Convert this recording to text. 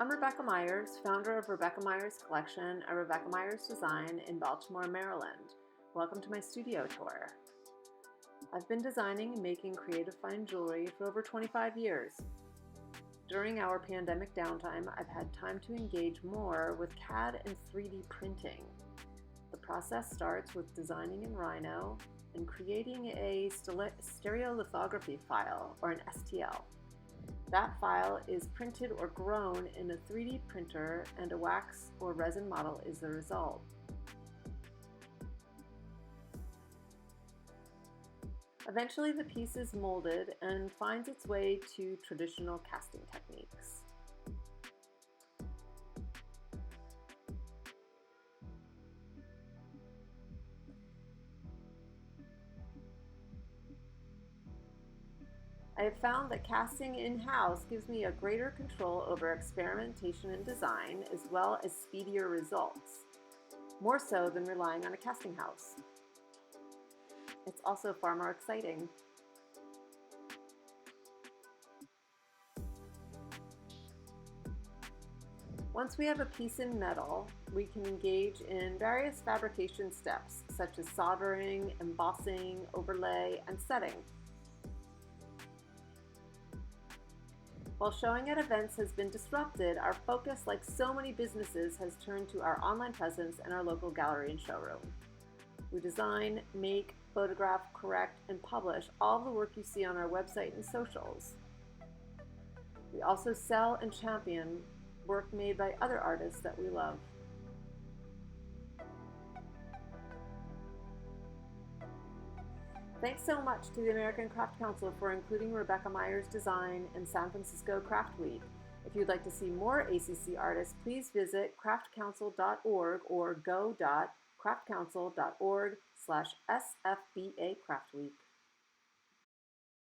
I'm Rebecca Myers, founder of Rebecca Myers Collection at Rebecca Myers Design in Baltimore, Maryland. Welcome to my studio tour. I've been designing and making creative fine jewelry for over 25 years. During our pandemic downtime, I've had time to engage more with CAD and 3D printing. The process starts with designing in Rhino and creating a stereolithography file, or an STL. That file is printed or grown in a 3D printer, and a wax or resin model is the result. Eventually, the piece is molded and finds its way to traditional casting techniques. I have found that casting in-house gives me a greater control over experimentation and design, as well as speedier results, more so than relying on a casting house. It's also far more exciting. Once we have a piece in metal, we can engage in various fabrication steps, such as soldering, embossing, overlay, and setting. While showing at events has been disrupted, our focus, like so many businesses, has turned to our online presence and our local gallery and showroom. We design, make, photograph, correct, and publish all the work you see on our website and socials. We also sell and champion work made by other artists that we love. Thanks so much to the American Craft Council for including Rebecca Myers Design in San Francisco Craft Week. If you'd like to see more ACC artists, please visit craftcouncil.org or go.craftcouncil.org/SFBA Craft Week.